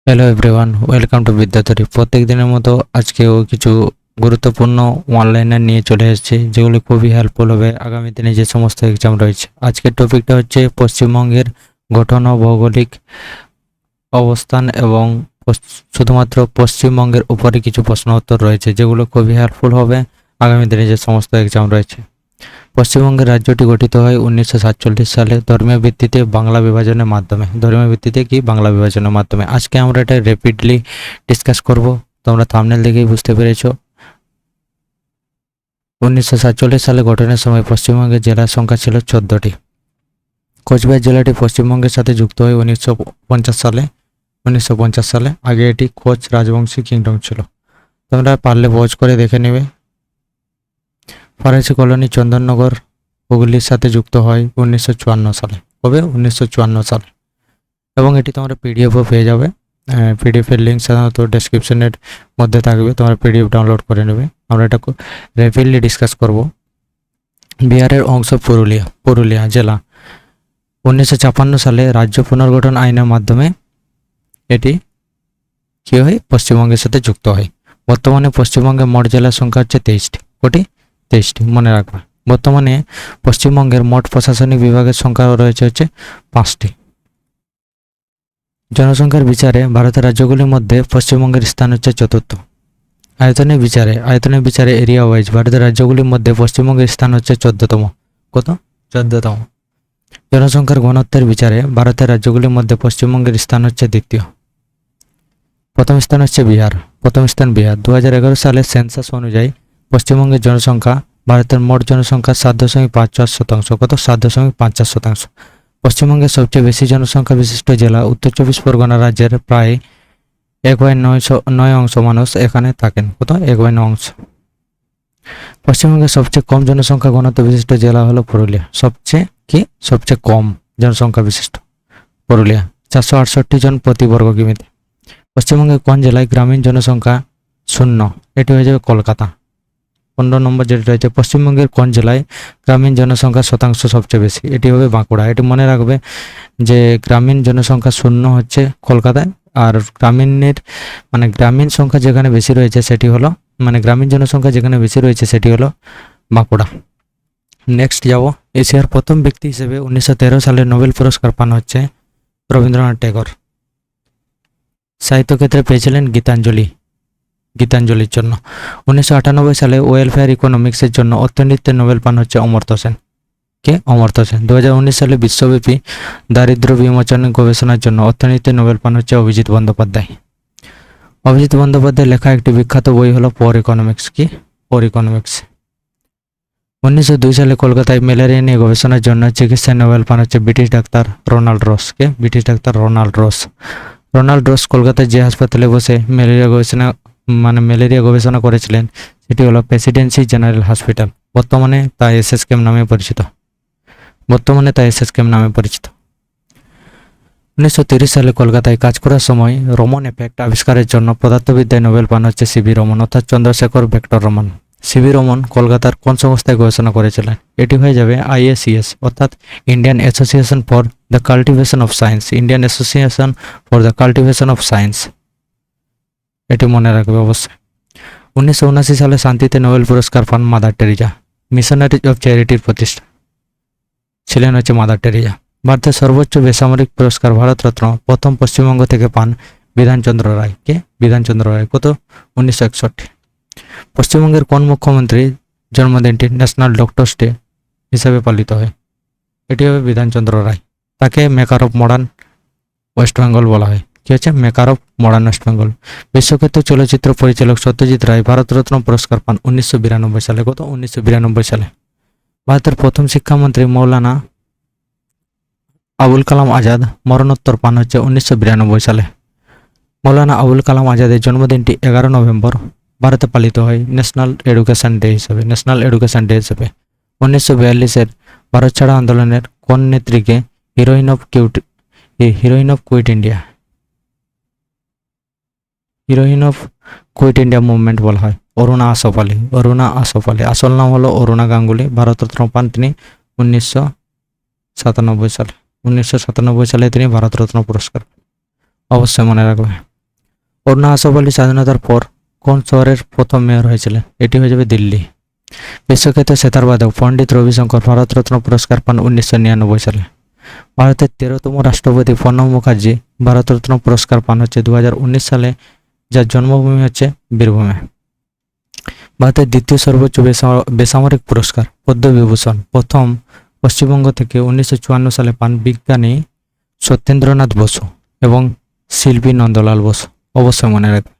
Hello everyone, welcome to Bidyadhari. প্রত্যেক দিনের মতো আজকেও কিছু গুরুত্বপূর্ণ অনলাইনে নিয়ে চলে এসেছি, যেগুলো খুবই হেল্পফুল হবে আগামী দিনে যে সমস্ত এক্সাম রয়েছে। আজকের টপিকটা হচ্ছে পশ্চিমবঙ্গের গঠন ও ভৌগোলিক অবস্থান এবং শুধুমাত্র পশ্চিমবঙ্গের উপরে কিছু প্রশ্ন উত্তর রয়েছে, যেগুলো খুবই হেল্পফুল হবে আগামী দিনে যে সমস্ত এক্সাম রয়েছে। পশ্চিমবঙ্গের রাজ্যটি গঠিত হয় 1947 সালে ধর্মীয় ভিত্তিতে বাংলা বিভাজনের মাধ্যমে। ধর্মীয় ভিত্তিতে কি বাংলা বিভাজনের মাধ্যমে। আজকে আমরা এটা র্যাপিডলি ডিসকাস করব। তোমরা থাম্বনেল দেখেই বুঝতে পেরেছো। 1947 সালে গঠনের সময় পশ্চিমবঙ্গের জেলার সংখ্যা ছিল 14টি। কোচবিহার জেলাটি পশ্চিমবঙ্গের সাথে যুক্ত হয় 1950 সালে। আগে এটি কোচ রাজবংশী কিংডম ছিল। তোমরা পারলে পজ করে দেখে নেবে। ফরাসি কলোনি চন্দননগর হুগলির সাথে যুক্ত হয় 1954 সালে। কবে? 1954 সালে। এবং এটি তোমরা পিডিএফও পেয়ে যাবে। পিডিএফের লিঙ্ক সাধারণত ডেসক্রিপশনের মধ্যে থাকবে, তোমরা পিডিএফ ডাউনলোড করে নেবে। আমরা এটা র্যাপিডলি ডিসকাস করব। বিহারের অংশ পুরুলিয়া জেলা 1956 সালে রাজ্য পুনর্গঠন আইনের মাধ্যমে এটি কী হয়? পশ্চিমবঙ্গের সাথে যুক্ত হয়। বর্তমানে পশ্চিমবঙ্গের মোট জেলার সংখ্যা হচ্ছে 23টি। কোটি? 23টি, মনে রাখবে। বর্তমানে পশ্চিমবঙ্গের মোট প্রশাসনিক বিভাগের সংখ্যা রয়েছে হচ্ছে 5টি। জনসংখ্যার বিচারে ভারতের রাজ্যগুলির মধ্যে পশ্চিমবঙ্গের স্থান হচ্ছে 4র্থ। আয়তনের বিচারে এরিয়া ওয়াইজ ভারতের রাজ্যগুলির মধ্যে পশ্চিমবঙ্গের স্থান হচ্ছে 14তম। কত? 14তম। জনসংখ্যার ঘনত্বের বিচারে ভারতের রাজ্যগুলির মধ্যে পশ্চিমবঙ্গের স্থান হচ্ছে 2য়। প্রথম স্থান হচ্ছে বিহার। 2011 সালের সেন্সাস অনুযায়ী পশ্চিমবঙ্গের জনসংখ্যা ভারতের মোট জনসংখ্যার 7.54%। কত? 7.54%। পশ্চিমবঙ্গের সবচেয়ে বেশি জনসংখ্যা বিশিষ্ট জেলা উত্তর 24 পরগনা রাজ্যের প্রায় 1/9 মানুষ এখানে থাকেন। কত? 1/9। পশ্চিমবঙ্গের সবচেয়ে কম জনসংখ্যা ঘনত্ব বিশিষ্ট জেলা হলো পুরুলিয়া। সবচেয়ে কম জনসংখ্যা বিশিষ্ট পুরুলিয়া, 468 জন প্রতি বর্গ কিমিতে। পশ্চিমবঙ্গের কোন জেলায় গ্রামীণ জনসংখ্যা 0? এটি হয়ে যাবে কলকাতা। 15 নম্বর যেটা রয়েছে, পশ্চিমবঙ্গের কোন জেলায় গ্রামীণ জনসংখ্যার শতাংশ সবচেয়ে বেশি? এটি হবে বাঁকুড়া। এটি মনে রাখবে যে গ্রামীণ জনসংখ্যা 0 হচ্ছে কলকাতায়, আর গ্রামীণ সংখ্যা যেখানে বেশি রয়েছে সেটি হলো গ্রামীণ জনসংখ্যা যেখানে বেশি রয়েছে সেটি হলো বাঁকুড়া। নেক্সট যাব। এশিয়ার প্রথম ব্যক্তি হিসেবে 1913 সালে নোবেল পুরস্কার পান হচ্ছে রবীন্দ্রনাথ ট্যাগর। সাহিত্যক্ষেত্রে পেয়েছিলেন গীতাঞ্জলির জন্য। 1998 সালে ওয়েলফেয়ার ইকোনমিক্সের জন্য অর্থনীতিতে নোবেল পান হচ্ছে অমর্ত্য সেন। 2019 সালে বিশ্বব্যাপী দারিদ্র্য বিমোচনের গবেষণার জন্য অর্থনীতিতে নোবেল পান হচ্ছে অভিজিৎ বন্দ্যোপাধ্যায়। অভিজিৎ বন্দ্যোপাধ্যায় লেখা একটি বিখ্যাত বই হলো পর ইকোনমিক্স। 1902 সালে কলকাতায় ম্যালেরিয়া নিয়ে গবেষণার জন্য চিকিৎসায় নোবেল পান হচ্ছে ব্রিটিশ ডাক্তার রোনাল্ড রস। রোনাল্ড রস কলকাতায় যে হাসপাতালে বসে ম্যালেরিয়া গবেষণা করেছিলেন সেটি হলো প্রেসিডেন্সি জেনারেল হসপিটাল। বর্তমানে তা এসএসকেএম নামে পরিচিত। 1930 সালে কলকাতায় কাজ করার সময় রমন এফেক্ট আবিষ্কারের জন্য পদার্থবিদ্যায় নোবেল পান হচ্ছে সিবি রমন, অর্থাৎ চন্দ্রশেখর ভেক্টর রমন। সিবি রমন কলকাতার কোন সংস্থায় গবেষণা করেছিলেন? এটি হয়ে যাবে আইএসিএস, অর্থাৎ Indian association for the cultivation of science. এটি মনে রাখবে অবশ্যই। 1979 সালে শান্তিতে নোবেল পুরস্কার পান মাদার টেরিজা। মিশনারিজ অফ চ্যারিটির প্রতিষ্ঠা ছিলেন হচ্ছে মাদার টেরিজা। ভারতের সর্বোচ্চ বেসামরিক পুরস্কার ভারতরত্ন প্রথম পশ্চিমবঙ্গ থেকে পান বিধানচন্দ্র রায়। কত? 1961। পশ্চিমবঙ্গের কোন মুখ্যমন্ত্রীর জন্মদিনটি ন্যাশনাল ডক্টরস ডে হিসাবে পালিত হয়? এটি হবে বিধানচন্দ্র রায়। তাকে maker of modern West Bengal বলা হয়। Maker of modern West Bengal. বিশ্বখ্যাত চলচ্চিত্র পরিচালক সত্যজিৎ রায় ভারতরত্ন পুরস্কার পান 1992 সালে। কত? 1992 সালে। ভারতের প্রথম শিক্ষামন্ত্রী মৌলানা আবুল কালাম আজাদ মরণোত্তর পান হচ্ছে 1992 সালে। মৌলানা আবুল কালাম আজাদের জন্মদিনটি 11 নভেম্বর ভারতে পালিত হয় ন্যাশনাল এডুকেশন ডে হিসেবে। 1942-এর ভারত ছাড়ো আন্দোলনের কোন নেত্রীকে heroine of quit India movement বলা হয়? অরুণা আশফালি। আসল নাম হলো অরুণা গাঙ্গুলি। ভারতরত্ন পান তিনি 1997 সালে। 1997 সালে তিনি ভারতরত্ন পুরস্কার। অবশ্যই মনে রাখবে। অরুণাচল স্বাধীনতার পর কোন শহরের প্রথম মেয়র হয়েছিলেন? এটি হয়ে যাবে দিল্লি। বিশ্বখ্যাত সেতার বাদক পণ্ডিত রবিশঙ্কর ভারতরত্ন পুরস্কার পান 1999 সালে। ভারতের 13তম রাষ্ট্রপতি প্রণব মুখার্জি ভারতরত্ন পুরস্কার পান হচ্ছে 2019 সালে, যার জন্মভূমি হচ্ছে বীরভূমে। ভারতের দ্বিতীয় সর্বোচ্চ বেসামরিক পুরস্কার পদ্মবিভূষণ প্রথম পশ্চিমবঙ্গ থেকে 1954 সালে পান বিজ্ঞানী সত্যেন্দ্রনাথ বসু এবং শিল্পী নন্দলাল বসু। অবশ্যই মনে রাখবে।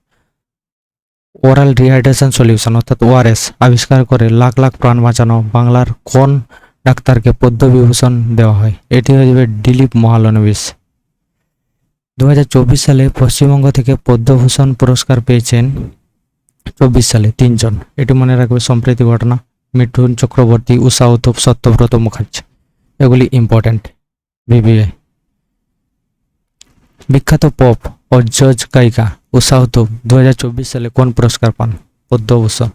ওরাল রিহাইড্রেশন সলিউশন অর্থাৎ ওআরএস আবিষ্কার করে লাখ লাখ প্রাণ বাঁচানো বাংলার কোন ডাক্তারকে পদ্মবিভূষণ দেওয়া হয়? এটি হয়ে যাবে দিলীপ মহালনবিশ। 2024 সালে পশ্চিমবঙ্গ থেকে পদ্মভূষণ পুরস্কার পেয়েছেন 24 সালে 3 জন। এটি মনে রাখবে। সম্প্রীতি ঘটনা, মিঠুন চক্রবর্তী, উষা উত্থুপ, সত্যব্রত মুখার্জি। এগুলি ইম্পর্টেন্ট বিবিএ। বিখ্যাত পপ ও জজ গায়িকা উষা উত্থুপ 2024 সালে কোন পুরস্কার পান? পদ্মভূষণ।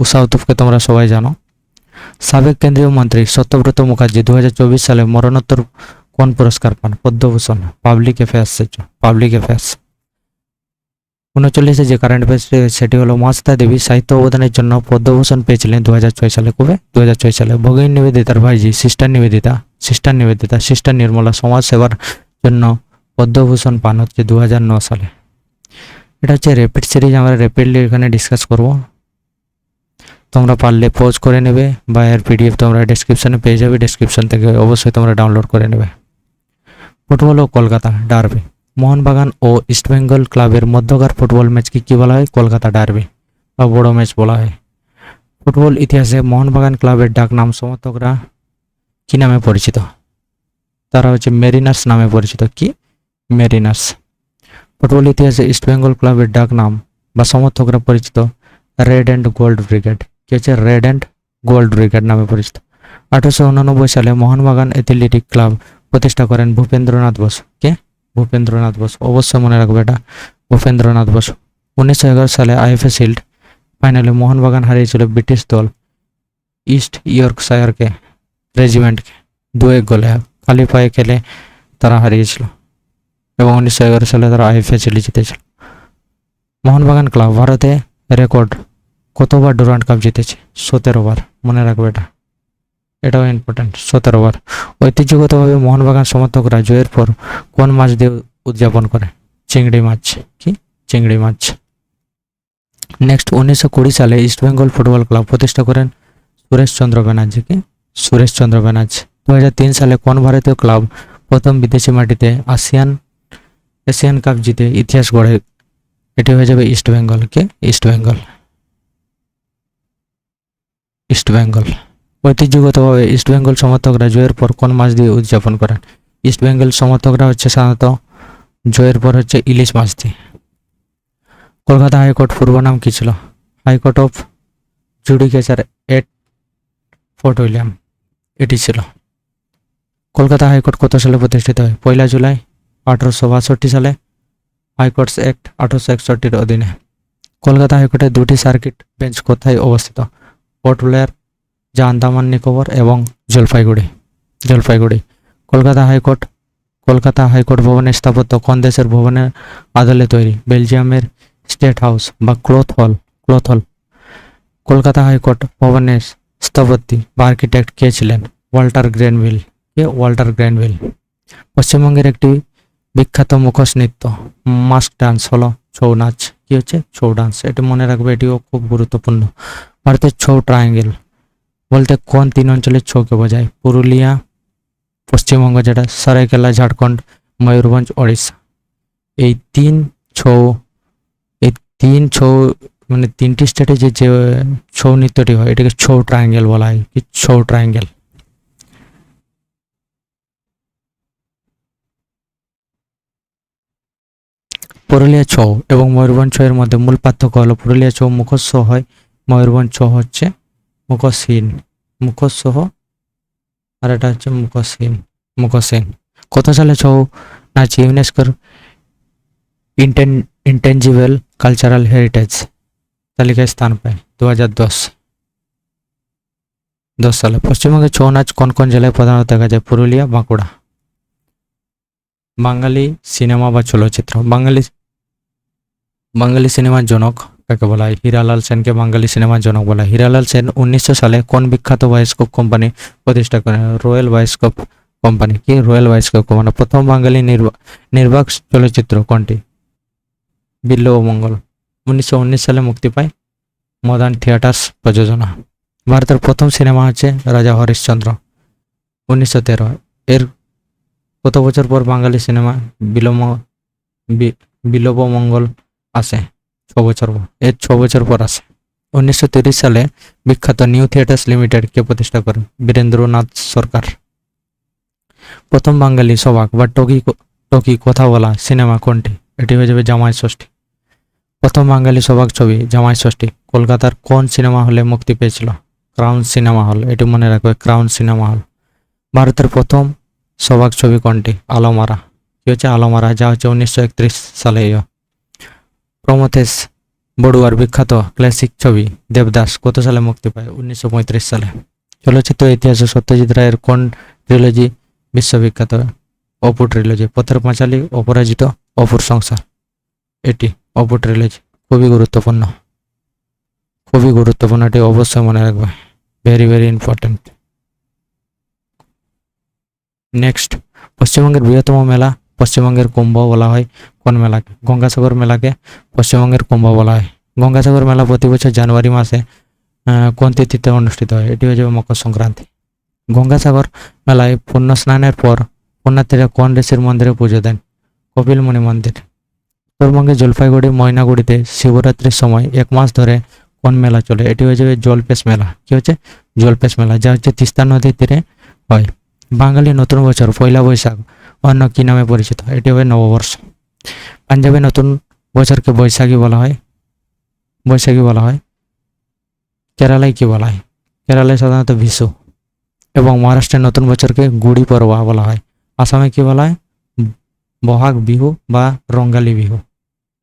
উষা উত্থুপকে তোমরা সবাই জানো। সাবেক কেন্দ্রীয় মন্ত্রী সত্যব্রত মুখার্জি 2024 সালে মরণোত্তর কোন পুরস্কার পান? পদ্মভূষণ। Public affairs. 39 যে কারেন্ট অ্যাফেয়ার্স সেটি হলো মহাশ্বেতা দেবী সাহিত্য অবদানের জন্য পদ্মভূষণ পেয়েছিলেন 2006 সালে। কবে? 2006 সালে। ভগিনী নিবেদিতার ভাইজি সিস্টার নিবেদিতা সিস্টার নির্মলা সমাজ সেবার জন্য পদ্মভূষণ পান হচ্ছে 2009 সালে। এটা হচ্ছে র্যাপিড সিরিজ, আমরা র্যাপিডলি এখানে ডিসকাস করব। তোমরা পারলে পজ করে নেবে বা এর পিডিএফ তোমরা ডেসক্রিপশনে পেয়ে যাবে, ডেসক্রিপশন থেকে অবশ্যই তোমরা ডাউনলোড করে নেবে। ফুটবল ও কলকাতা ডার্বি। মোহনবাগান ও ইস্টবেঙ্গল ক্লাবের মধ্যকার ফুটবল ম্যাচকে কি বলা হয়? কলকাতা ডার্বি বা বড় ম্যাচ বলা হয়। ফুটবল ইতিহাসে মোহনবাগান ক্লাবের ডাক নাম সমর্থকরা কি নামে পরিচিত? তারা হচ্ছে মেরিনার্স নামে পরিচিত। কি? মেরিনার্স। ফুটবল ইতিহাসে ইস্টবেঙ্গল ক্লাবের ডাক নাম বা সমর্থকরা পরিচিত রেড অ্যান্ড গোল্ড ব্রিগেড। কি হচ্ছে? রেড অ্যান্ড গোল্ড ব্রিগেড নামে পরিচিত। 1889 সালে মোহনবাগান অ্যাথলেটিক ক্লাব প্রতিষ্ঠা করেন ভূপেন্দ্রনাথ বসু। কে? ভূপেন্দ্রনাথ বসু। অবশ্যই মনে রাখবে এটা, ভূপেন্দ্রনাথ বসু। 1911 সালে আইএফএ শিল্ড ফাইনালে মোহনবাগান হারিয়েছিল ব্রিটিশ দল ইস্ট ইয়র্কশায়ারকে রেজিমেন্টকে 2-1 গোলে। খালি পায়ে খেলে তারা হারিয়েছিল এবং 1911 সালে তারা আইএফএ শিল্ড জিতেছিল। মোহনবাগান ক্লাব ভারতে রেকর্ড কতবার ডুরান্ড কাপ জিতেছে? 17 বার। মনে রাখবে এটা, এটাও ইম্পর্টেন্ট। 17 বার। ঐতিহ্যগতভাবে মোহনবাগান সমর্থকরা জয়ের পর কোন মাছ দিয়ে উদযাপন করে? চিংড়ি মাছ। কি? চিংড়ি মাছ। নেক্সট, 1920 সালে ইস্টবেঙ্গল ফুটবল ক্লাব প্রতিষ্ঠা করেন সুরেশচন্দ্র ব্যানার্জি। কি? সুরেশচন্দ্র ব্যানার্জি। 2003 সালে কোন ভারতীয় ক্লাব প্রথম বিদেশি মাটিতে এশিয়ান কাপ জিতে ইতিহাস গড়ে? এটি হয়ে যাবে ইস্টবেঙ্গল। কে? ইস্টবেঙ্গল। ঐতিহ্যগতভাবে ইস্টবেঙ্গল সমর্থকরা জয়ের পর কোন মাছ দিয়ে উদযাপন করেন? ইস্টবেঙ্গল সমর্থকরা হচ্ছে সাধারণত জয়ের পর হচ্ছে ইলিশ মাছ দিয়ে। কলকাতা হাইকোর্ট পূর্ব নাম কি ছিল? High court of judicature at Fort William এটি ছিল। কলকাতা হাইকোর্ট কত সালে প্রতিষ্ঠিত হয়? 1 জুলাই 1862 সালে। হাইকোর্টস অ্যাক্ট 1861 অধীনে। কলকাতা হাইকোর্টের 2টি সার্কিট বেঞ্চ কোথায় অবস্থিত? পোর্ট ব্লেয়ার, যা আন্দামান নিকোবর, এবং জলপাইগুড়ি। কলকাতা হাইকোর্ট ভবনের স্থাপত্য কোন দেশের ভবনের আদলে তৈরি? বেলজিয়ামের স্টেট হাউস বা ক্লথ হল। কলকাতা হাইকোর্ট ভবনের স্থপতি বা আর্কিটেক্ট কে ছিলেন? Walter Granville. কে? Walter Granville. পশ্চিমবঙ্গের একটি বিখ্যাত মুখোশ নৃত্য মাস্ক ডান্স হলো ছৌ নাচ। কি হচ্ছে? ছৌ ডান্স। এটি মনে রাখবে, এটিও খুব গুরুত্বপূর্ণ। ভারতের ছৌ ট্রায়াঙ্গেল বলতে কোন 3 অঞ্চলের ছৌকে বোঝায়? পুরুলিয়া পশ্চিমবঙ্গ, যেটা সরাইকেলা ঝাড়খণ্ড, ময়ূরভঞ্জ ওড়িশা। এই তিন ছৌ মানে 3টি স্টেটে যে ছৌ নৃত্যটি হয় এটাকে ছৌ ট্রায়াঙ্গেল বলা হয়। কি? ছৌ ট্রায়াঙ্গেল। পুরুলিয়া ছৌ এবং ময়ূরভঞ্জ ছৌয়ের মধ্যে মূল পার্থক্য হলো পুরুলিয়া ছৌ মুখোশ সহ হয়, ময়ূরভঞ্জ ছৌ হচ্ছে মুখোশ সহ, আর এটা হচ্ছে মুখোশহীন। কত সালে ছৌ নাচ ইউনেস্কোর ইনটেনজিবল কালচারাল হেরিটেজ তালিকায় স্থান পায়? 2010 সালে। পশ্চিমবঙ্গের ছৌ নাচ কোন কোন জেলায় প্রধানত দেখা যায়? পুরুলিয়া, বাঁকুড়া। বাঙালি সিনেমা বা চলচ্চিত্র। বাঙালি সিনেমার জনক কাকে বলা হয়? হীরালাল সেনকে বাঙালি সিনেমার জনক বলা হয়। হীরালাল সেন 1900 সালে কোন বিখ্যাত বায়োস্কোপ কোম্পানি প্রতিষ্ঠা করেন? Royal bioscope company. কি রয়্যাল বায়োস্কোপ কোম্পানি? প্রথম বাঙালি নির্বাক চলচ্চিত্র কোনটি? বিল্ল ও মঙ্গল। 1919 সালে মুক্তি পায়, মডার্ন থিয়েটার্স প্রযোজনা। ভারতের প্রথম সিনেমা হচ্ছে রাজা হরিশ্চন্দ্র, 1913। এর কত বছর পর বাঙালি সিনেমা বিল্লব মঙ্গল আসে? 6 বছর পর। এর 6 বছর পর আসে। 1930 সালে বিখ্যাত নিউ থিয়েটার্স লিমিটেড কে প্রতিষ্ঠা করেন? বীরেন্দ্রনাথ সরকার। প্রথম বাঙালি সবাক বা টকি কথা বলা সিনেমা কোনটি? এটি হয়ে যাবে জামাই ষষ্ঠী। প্রথম বাঙালি সবাক ছবি জামাই ষষ্ঠী কলকাতার কোন সিনেমা হলে মুক্তি পেয়েছিল? Crown cinema hall. এটি মনে রাখবে, ক্রাউন সিনেমা হল। ভারতের প্রথম সবাক ছবি কোনটি? আলোমারা। কি হচ্ছে? আলোমারা, যা হচ্ছে 1931 সালে। প্রমথেশ বড়ুয়ার বিখ্যাত ক্লাসিক ছবি দেবদাস কত সালে মুক্তি পায়? 1935 সালে। চলচ্চিত্র ইতিহাসে সত্যজিৎ রায়ের কোন ট্রিলজি বিশ্ববিখ্যাত? অপু ট্রিলজি। পথের পাঁচালী, অপরাজিত, অপুর সংসার। এটি অপু ট্রিলজি। খুবই গুরুত্বপূর্ণ, খুবই গুরুত্বপূর্ণ, এটি অবশ্যই মনে রাখবে, ভেরি ভেরি ইম্পর্টেন্ট। নেক্সট, পশ্চিমবঙ্গের বৃহত্তম মেলা পশ্চিমবঙ্গের কুম্ভ বলা হয় কোন মেলাকে? গঙ্গাসাগর মেলাকে পশ্চিমবঙ্গের কুম্ভ বলা হয়। গঙ্গাসাগর মেলা প্রতি বছর জানুয়ারি মাসে কোন তিথিতে অনুষ্ঠিত হয়? এটি হয়ে যাবে মকর সংক্রান্তি। গঙ্গাসাগর মেলায় পুণ্য স্নানের পর পুণ্যার্থীরা কোন ঋষির মন্দিরে পুজো দেন? কপিল মুনি মন্দির। উত্তরবঙ্গে জলপাইগুড়ি ময়নাগুড়িতে শিবরাত্রির সময় 1 মাস ধরে কোন মেলা চলে? এটি হয়ে যাবে জলপেশ মেলা। কি হচ্ছে? জলপেশ মেলা, যা হচ্ছে তিস্তা নদীর তীরে হয়। বাঙালি নতুন বছর পয়লা বৈশাখ অন্য কি নামে পরিচিত? এটি হবে নববর্ষ। পাঞ্জাবে নতুন বছরকে বৈশাখী বলা হয়, বৈশাখী বলা হয়। কেরালায় কি বলা হয়? কেরালায় সাধারণত বিশু। এবং মহারাষ্ট্রের নতুন বছরকে গুড়ি পড়বা বলা হয়। আসামে কি বলা হয়? বহাগ বিহু বা রঙ্গালী বিহু।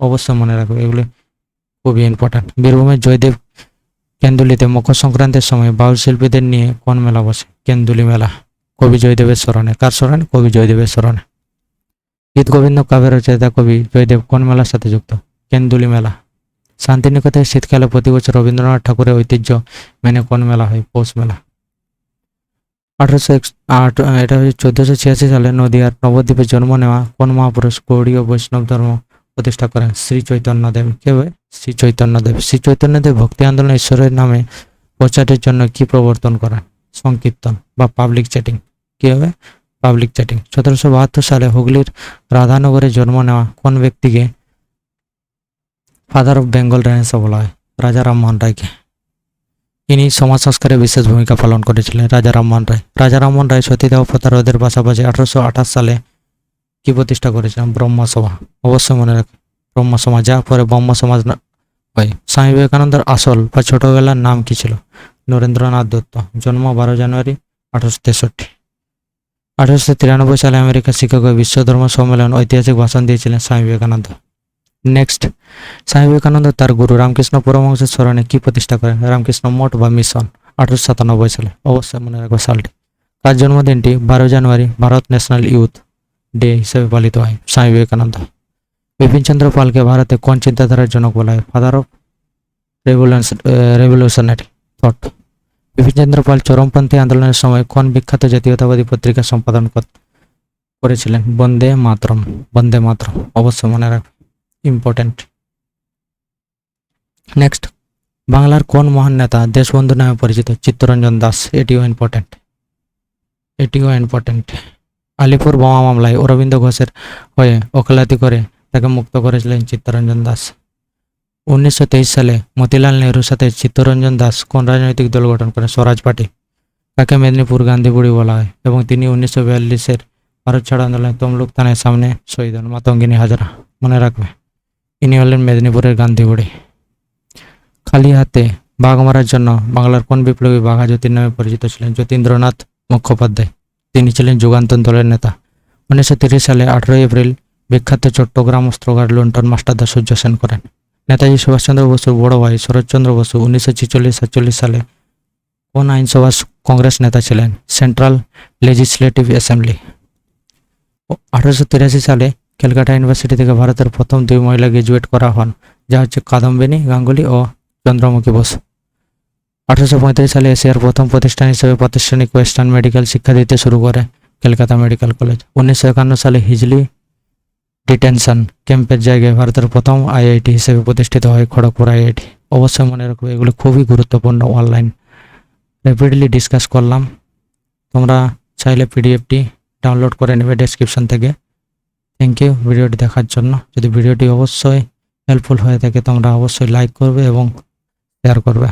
অবশ্যই মনে রাখবে, এগুলো খুবই ইম্পর্টেন্ট। বীরভূমের জয়দেব কেন্দুলিতে মকর সংক্রান্তির সময় বাউল শিল্পীদের নিয়ে কোন মেলা বসে? কেন্দুলি মেলা। কবি জয়দেবের স্মরণে। কার স্মরণে? কবি জয়দেবের স্মরণে। গীত গোবিন্দ কাব্যের রচয়িতা কবি জয়দেব কোন মেলার সাথে যুক্ত? কেন্দুলি মেলা। শান্তিনিকেতনে শীতকালে প্রতি বছর রবীন্দ্রনাথ ঠাকুরের ঐতিহ্য মেনে কোন মেলা হয়? পৌষ মেলা। 1486 সালে নদিয়ার নবদ্বীপে জন্ম নেওয়া কোন মহাপুরুষ গৌড়ীয় বৈষ্ণব ধর্ম প্রতিষ্ঠা করেন? শ্রী চৈতন্যদেব। কে হবে? শ্রী চৈতন্যদেব। শ্রী চৈতন্যদেব ভক্তি আন্দোলন ঈশ্বরের নামে প্রচারের জন্য কি প্রবর্তন করেন? সংকীর্তন বা পাবলিক চ্যাটিং। কি হবে? Public chatting. 1772 সালে হুগলির রাধানগরে জন্ম নেওয়া কোন ব্যক্তিকে ফাদার অফ বেঙ্গল রেনেসাঁ বলা হয়? রাজা রামমোহন রায়কে। ইনি সমাজ সংস্কারে বিশেষ ভূমিকা পালন করেছিলেন, রাজা রামমোহন রায়। রাজা রামমোহন রায় সতীদাহ প্রথা রোধের পাশাপাশি 1828 সালে কি প্রতিষ্ঠা করেছিলেন? ব্রহ্ম সভা। অবশ্যই মনে রাখবে, ব্রহ্ম সমাজ, যা পরে ব্রহ্ম সমাজ হয়। স্বামী বিবেকানন্দের আসল বা ছোটবেলার নাম কি ছিল? নরেন্দ্রনাথ দত্ত। জন্ম 12 জানুয়ারি 1863। 1893 সালে আমেরিকার শিকাগো বিশ্ব ধর্ম সম্মেলন ঐতিহাসিক ভাষণ দিয়েছিলেন স্বামী বিবেকানন্দ। নেক্সট, স্বামী বিবেকানন্দ তার গুরু রামকৃষ্ণ পরমহংসের স্মরণে কি প্রতিষ্ঠা করেন? রামকৃষ্ণ মঠ বা মিশন। 1897 সালে। অবশ্যই মনে রাখবে সালটি। তার জন্মদিনটি 12 জানুয়ারি ভারত ন্যাশনাল ইউথ ডে হিসেবে পালিত হয়। স্বামী বিবেকানন্দ। বিপিন চন্দ্র পালকে ভারতে কোন চিন্তাধারার জনক বলা হয়? Father of revolutionary thought. Bipin Chandra Pal চরমপন্থী আন্দোলনের সময় কোন বিখ্যাত জাতীয়তাবাদী পত্রিকা সম্পাদন করেছিলেন? বন্দে মাতরম। বন্দে মাতরম। অবশ্যই মনে রাখবে, ইম্পর্টেন্ট। নেক্সট, বাংলার কোন মহান নেতা দেশবন্ধু নামে পরিচিত? চিত্তরঞ্জন দাস। এটিও ইম্পর্টেন্ট, এটিও ইম্পর্টেন্ট। আলিপুর বোমা মামলায় অরবিন্দ ঘোষের হয়ে ওকালতি করে তাকে মুক্ত করেছিলেন চিত্তরঞ্জন দাস। 1923 সালে মতিলাল নেহরুর সাথে চিত্তরঞ্জন দাস কোন রাজনৈতিক দল গঠন করেন? স্বরাজ পার্টি। তাকে মেদিনীপুর গান্ধী বুড়ি বলা হয় এবং তিনি 1942-এর ভারত ছাড়ো আন্দোলনে তমলুক থানার সামনে শহীদ হন। মাতঙ্গিনী হাজরা। মনে রাখবে, ইনি হলেন মেদিনীপুরের গান্ধী বুড়ি। খালি হাতে বাঘ মারার জন্য বাংলার কোন বিপ্লবী বাঘা যতীন নামে পরিচিত ছিলেন? যতীন্দ্রনাথ মুখোপাধ্যায়। তিনি ছিলেন যুগান্তর দলের নেতা। 1930 সালে 18 এপ্রিল বিখ্যাত চট্টগ্রাম অস্ত্রগার লুণ্ঠন মাস্টারদা সূর্য সেন করেন। নেতাজি সুভাষচন্দ্র বসুর বড় ভাই শরৎচন্দ্র বসু 1946-47 সালে কোন আইনসভা কংগ্রেস নেতা ছিলেন? Central legislative assembly. 1883 সালে ক্যালকাটা ইউনিভার্সিটি থেকে ভারতের প্রথম 2 মহিলা গ্রাজুয়েট করা হন। যা হচ্ছে কাদম্বিনী গাঙ্গুলি ও চন্দ্রমুখী বসু। 1835 সালে এশিয়ার প্রথম প্রতিষ্ঠান হিসেবে প্রাতিষ্ঠানিক ওয়েস্টার্ন মেডিকেল শিক্ষা দিতে শুরু করে কলকাতা মেডিকেল কলেজ। 1951 সালে হিজলি ডিটেনশন ক্যাম্পের জায়গায় ভারতের প্রথম আইআইটি হিসেবে প্রতিষ্ঠিত হয় খড়গপুর আইআইটি। অবশ্যই মনে রাখবে এগুলো খুবই গুরুত্বপূর্ণ, অনলাইন র্যাপিডলি ডিসকাস করলাম। তোমরা চাইলে পিডিএফটি ডাউনলোড করে নেবে ডেসক্রিপশন থেকে। থ্যাংক ইউ ভিডিওটি দেখার জন্য। যদি ভিডিওটি অবশ্যই হেল্পফুল হয়ে থাকে তোমরা অবশ্যই লাইক করবে এবং শেয়ার করবে।